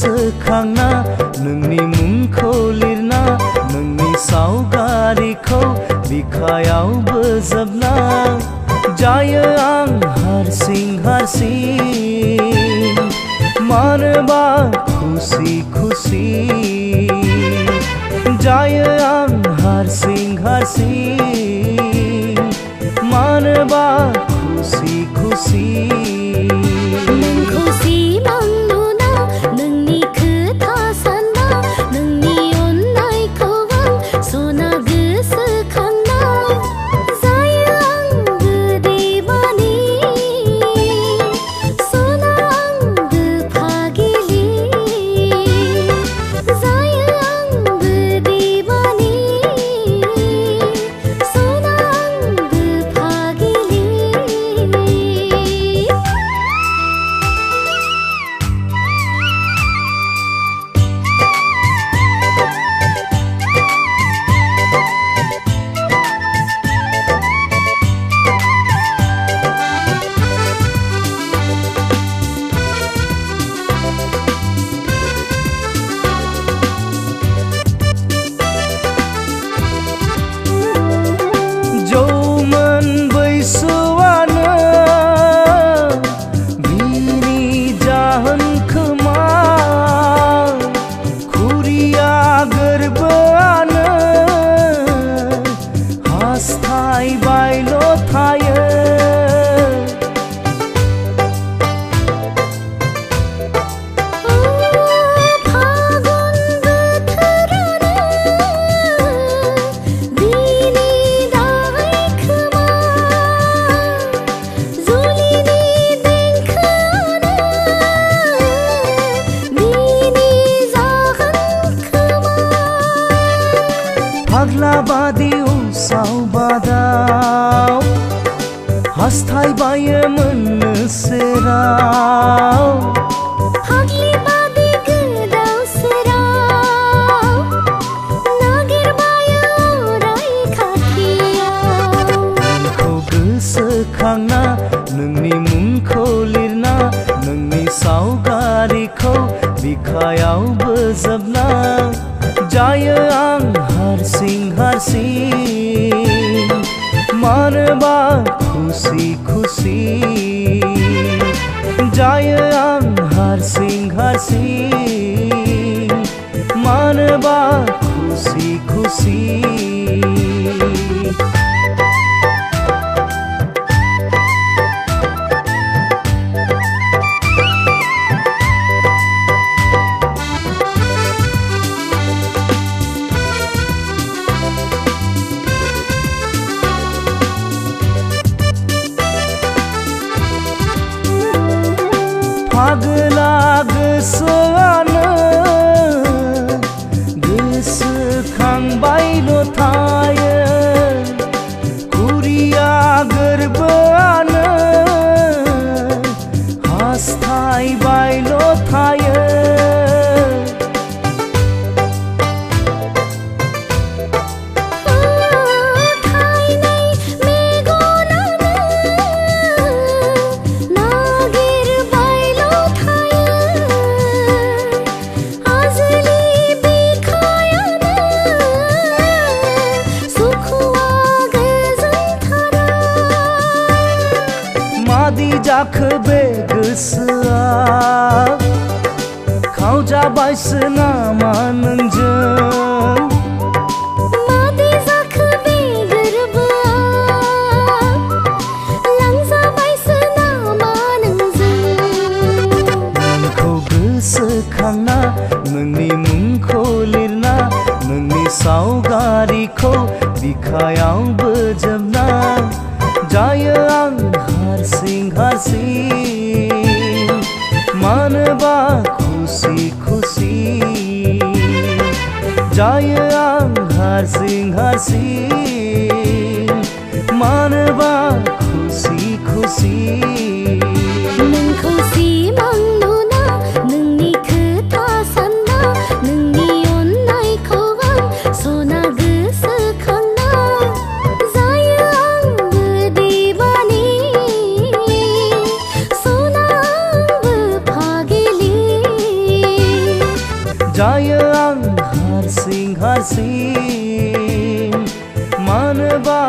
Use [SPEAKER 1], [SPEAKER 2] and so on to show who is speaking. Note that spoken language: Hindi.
[SPEAKER 1] गोसोखांना नोंनि मुंखौ लिरना नोंनि सावगारिखौ बिखायाव बोजबना जायो आं हारसिं हारसिं मानोबा खुसि खुसि जायो आं हारसिं हारसिं मानोबा खुसि खुसि फाग्लाबादि उसाव हास्थायबायो मोननो सेराव
[SPEAKER 2] फाग्लिबादि गोदाव सोराव नागिरबायो अराय खाथियाव
[SPEAKER 1] नोंखौ गोसोखांना नोंनि मुंखौ लिरना नोंनि सावगारिखौ बिखायाव बोजबना जायो आं हारसिं हारसिं मानोबा खुसि खुसि जायो आं हारसिं हारसिं मानोबा खुसि खुसि फागला गोसोआनो गोसोखांबायल' थायो खुरिया गोरबोआनो हास्थायबायल' थायो मादि जाखो बे गोसोआ खावजाबायसो नामा नोंजों
[SPEAKER 2] मादि जाखो बे गोरबोआ लांजाबायसो नामा नोंजों
[SPEAKER 1] नोंखौ गोसोखांना नोंनि मुंखौ लिरना नोंनि सावगारिखौ बिखायाव बोजबना जायो आं हारसिं हारसिं मानोबा खुसि खुसि जायो आं हारसिं हारसिं मानोबा खुसि खुसि
[SPEAKER 2] नोंखौ सिमां नुना नोंनि खोथा सानना नोंनि अननायखौ आं सना गोसोखांना जायो आंबो देवानि सना आंबो फागिलि
[SPEAKER 1] जायो आं हारसिं हारसिं मानोबा